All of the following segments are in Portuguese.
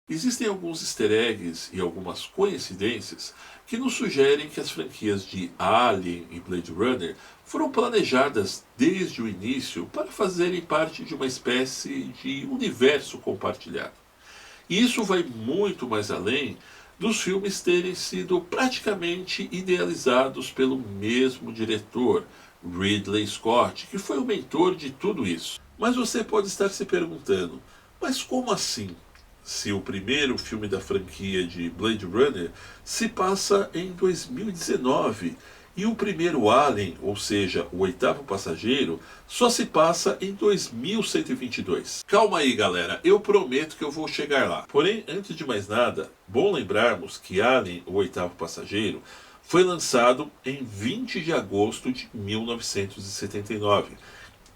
Existem alguns easter eggs e algumas coincidências que nos sugerem que as franquias de Alien e Blade Runner foram planejadas desde o início para fazerem parte de uma espécie de universo compartilhado. E isso vai muito mais além dos filmes terem sido praticamente idealizados pelo mesmo diretor, Ridley Scott, que foi o mentor de tudo isso. Mas você pode estar se perguntando, mas como assim? Se o primeiro filme da franquia de Blade Runner se passa em 2019 e o primeiro Alien, ou seja, o oitavo passageiro, só se passa em 2122. Calma aí, galera, eu prometo que eu vou chegar lá. Porém, antes de mais nada, bom lembrarmos que Alien, o oitavo passageiro, foi lançado em 20 de agosto de 1979,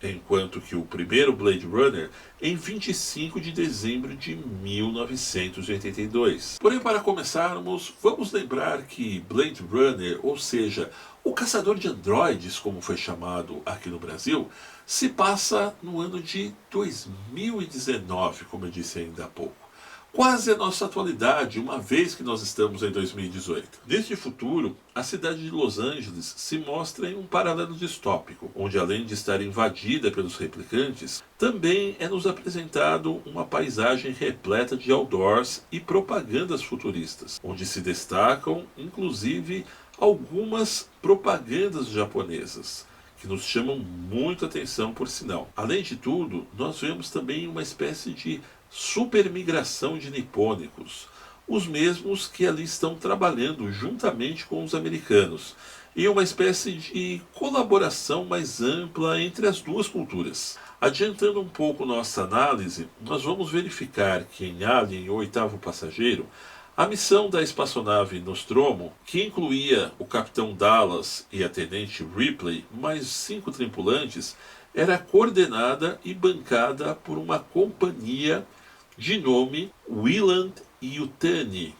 enquanto que o primeiro Blade Runner em 25 de dezembro de 1982. Porém, para começarmos, vamos lembrar que Blade Runner, ou seja, o caçador de androides, como foi chamado aqui no Brasil, se passa no ano de 2019, como eu disse ainda há pouco. Quase a nossa atualidade, uma vez que nós estamos em 2018. Neste futuro, a cidade de Los Angeles se mostra em um paralelo distópico, onde além de estar invadida pelos replicantes, também é nos apresentado uma paisagem repleta de outdoors e propagandas futuristas, onde se destacam, inclusive, algumas propagandas japonesas, que nos chamam muito a atenção por sinal. Além de tudo, nós vemos também uma espécie de supermigração de nipônicos, os mesmos que ali estão trabalhando juntamente com os americanos, e uma espécie de colaboração mais ampla entre as duas culturas. Adiantando um pouco nossa análise, nós vamos verificar que em Alien, o oitavo passageiro, a missão da espaçonave Nostromo, que incluía o capitão Dallas e a tenente Ripley, mais 5 tripulantes, era coordenada e bancada por uma companhia de nome Weyland-Yutani.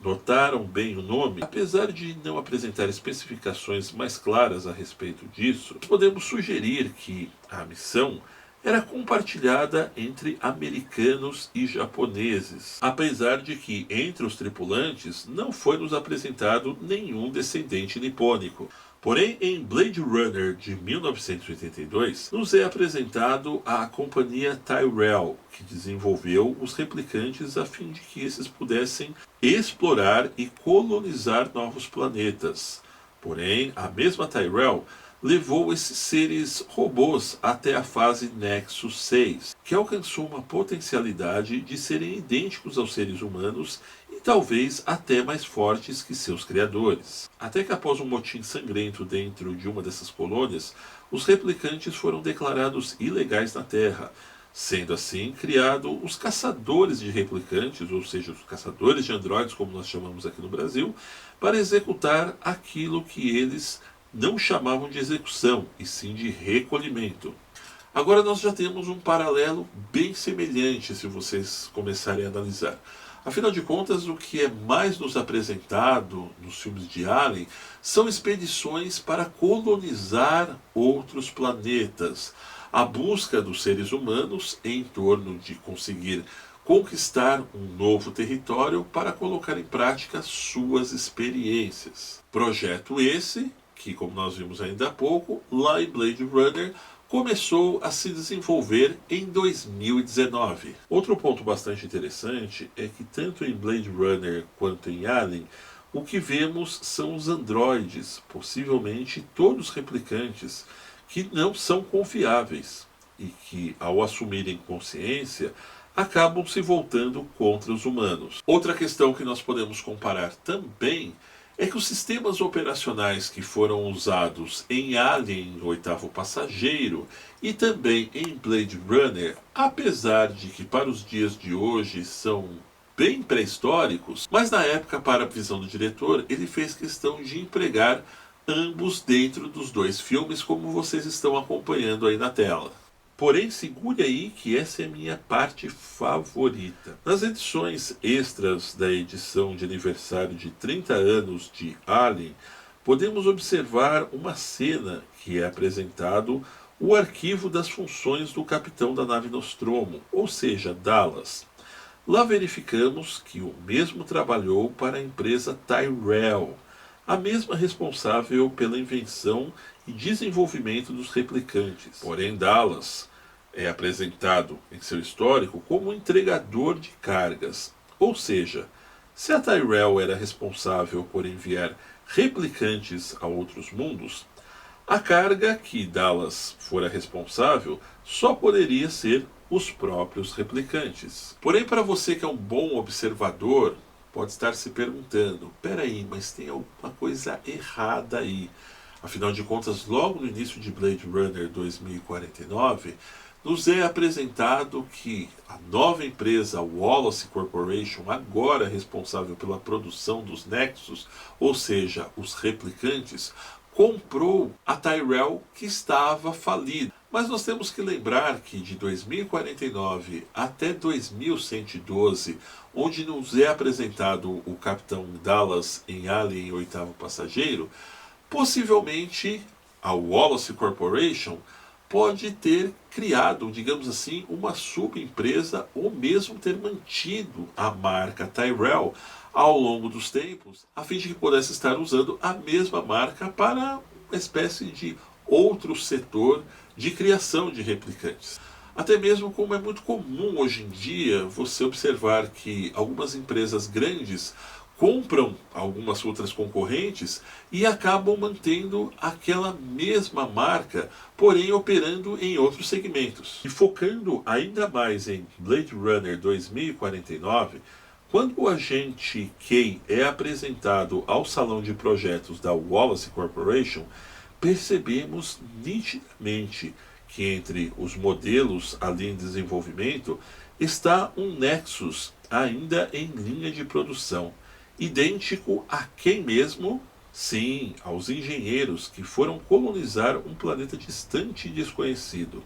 Notaram bem o nome? Apesar de não apresentar especificações mais claras a respeito disso, podemos sugerir que a missão era compartilhada entre americanos e japoneses, apesar de que entre os tripulantes não foi nos apresentado nenhum descendente nipônico. Porém, em Blade Runner de 1982, nos é apresentado a companhia Tyrell, que desenvolveu os replicantes a fim de que esses pudessem explorar e colonizar novos planetas. Porém, a mesma Tyrell levou esses seres robôs até a fase Nexus 6, que alcançou uma potencialidade de serem idênticos aos seres humanos e talvez até mais fortes que seus criadores. Até que após um motim sangrento dentro de uma dessas colônias, os replicantes foram declarados ilegais na Terra, sendo assim criado os caçadores de replicantes, ou seja, os caçadores de androides, como nós chamamos aqui no Brasil, para executar aquilo que eles não chamavam de execução, e sim de recolhimento. Agora nós já temos um paralelo bem semelhante se vocês começarem a analisar. Afinal de contas, o que é mais nos apresentado nos filmes de Alien são expedições para colonizar outros planetas. A busca dos seres humanos em torno de conseguir conquistar um novo território para colocar em prática suas experiências. Projeto esse que, como nós vimos ainda há pouco, lá em Blade Runner, começou a se desenvolver em 2019. Outro ponto bastante interessante é que tanto em Blade Runner quanto em Alien, o que vemos são os androides, possivelmente todos replicantes, que não são confiáveis e que, ao assumirem consciência, acabam se voltando contra os humanos. Outra questão que nós podemos comparar também é que os sistemas operacionais que foram usados em Alien, o oitavo passageiro, e também em Blade Runner, apesar de que para os dias de hoje são bem pré-históricos, mas na época, para a visão do diretor, ele fez questão de empregar ambos dentro dos dois filmes, como vocês estão acompanhando aí na tela. Porém, segure aí que essa é a minha parte favorita. Nas edições extras da edição de aniversário de 30 anos de Alien, podemos observar uma cena que é apresentado o arquivo das funções do capitão da nave Nostromo, ou seja, Dallas. Lá verificamos que o mesmo trabalhou para a empresa Tyrell, a mesma responsável pela invenção e desenvolvimento dos replicantes. Porém, Dallas é apresentado em seu histórico como um entregador de cargas, ou seja, se a Tyrell era responsável por enviar replicantes a outros mundos, a carga que Dallas fora responsável só poderia ser os próprios replicantes. Porém, para você que é um bom observador, pode estar se perguntando: peraí, mas tem alguma coisa errada aí. Afinal de contas, logo no início de Blade Runner 2049, nos é apresentado que a nova empresa Wallace Corporation, agora responsável pela produção dos Nexus, ou seja, os replicantes, comprou a Tyrell, que estava falida. Mas nós temos que lembrar que de 2049 até 2112, onde nos é apresentado o Capitão Dallas em Alien Oitavo Passageiro, possivelmente a Wallace Corporation pode ter criado, digamos assim, uma subempresa ou mesmo ter mantido a marca Tyrell ao longo dos tempos, a fim de que pudesse estar usando a mesma marca para uma espécie de outro setor de criação de replicantes. Até mesmo como é muito comum hoje em dia você observar que algumas empresas grandes compram algumas outras concorrentes e acabam mantendo aquela mesma marca, porém operando em outros segmentos. E focando ainda mais em Blade Runner 2049, quando o agente Kay é apresentado ao salão de projetos da Wallace Corporation, percebemos nitidamente que entre os modelos ali em desenvolvimento está um Nexus ainda em linha de produção, idêntico a quem mesmo? Sim, aos engenheiros que foram colonizar um planeta distante e desconhecido,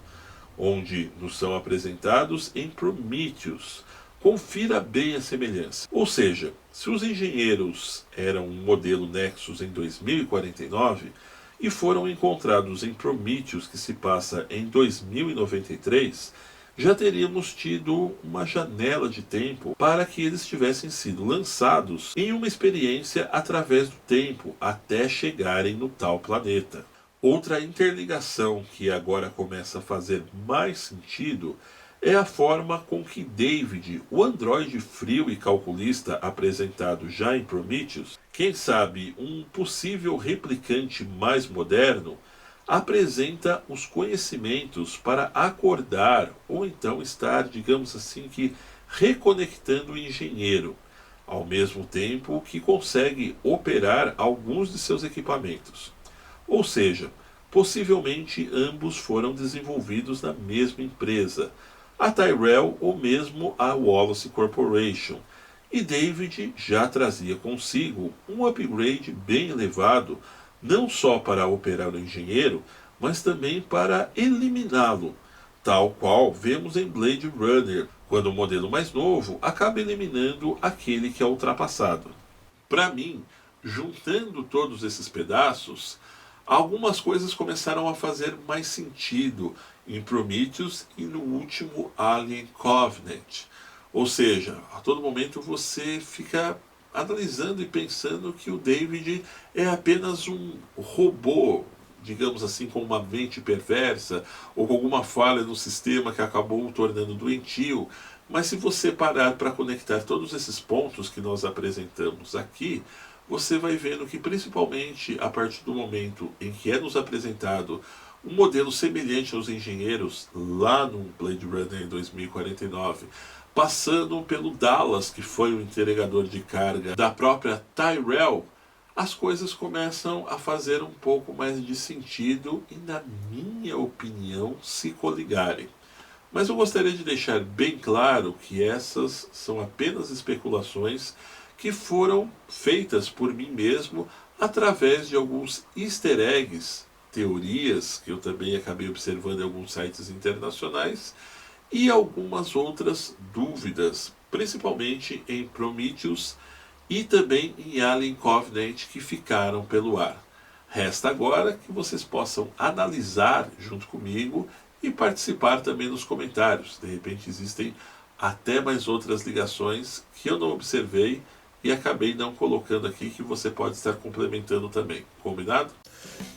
onde nos são apresentados em Prometheus. Confira bem a semelhança. Ou seja, se os engenheiros eram um modelo Nexus em 2049 e foram encontrados em Prometheus, que se passa em 2093, já teríamos tido uma janela de tempo para que eles tivessem sido lançados em uma experiência através do tempo até chegarem no tal planeta. Outra interligação que agora começa a fazer mais sentido é a forma com que David, o androide frio e calculista apresentado já em Prometheus, quem sabe um possível replicante mais moderno, apresenta os conhecimentos para acordar ou então estar, digamos assim, que reconectando o engenheiro, ao mesmo tempo que consegue operar alguns de seus equipamentos. Ou seja, possivelmente ambos foram desenvolvidos na mesma empresa, a Tyrell ou mesmo a Wallace Corporation, e David já trazia consigo um upgrade bem elevado, não só para operar o engenheiro, mas também para eliminá-lo, tal qual vemos em Blade Runner, quando o modelo mais novo acaba eliminando aquele que é ultrapassado. Para mim, juntando todos esses pedaços, algumas coisas começaram a fazer mais sentido em Prometheus e no último Alien Covenant. Ou seja, a todo momento você fica analisando e pensando que o David é apenas um robô, digamos assim, com uma mente perversa ou com alguma falha no sistema que acabou o tornando doentio. Mas se você parar para conectar todos esses pontos que nós apresentamos aqui, você vai vendo que, principalmente a partir do momento em que é nos apresentado um modelo semelhante aos engenheiros lá no Blade Runner 2049, passando pelo Dallas, que foi o entregador de carga da própria Tyrell, as coisas começam a fazer um pouco mais de sentido e, na minha opinião, se coligarem. Mas eu gostaria de deixar bem claro que essas são apenas especulações que foram feitas por mim mesmo através de alguns easter eggs, teorias que eu também acabei observando em alguns sites internacionais e algumas outras dúvidas, principalmente em Prometheus e também em Alien Covenant, que ficaram pelo ar. Resta agora que vocês possam analisar junto comigo e participar também nos comentários. De repente existem até mais outras ligações que eu não observei e acabei não colocando aqui, que você pode estar complementando também. Combinado?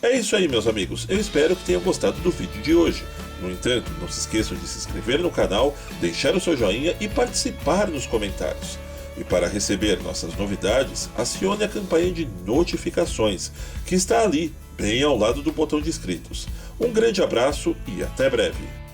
É isso aí, meus amigos. Eu espero que tenham gostado do vídeo de hoje. No entanto, não se esqueçam de se inscrever no canal, deixar o seu joinha e participar nos comentários. E para receber nossas novidades, acione a campanha de notificações, que está ali, bem ao lado do botão de inscritos. Um grande abraço e até breve!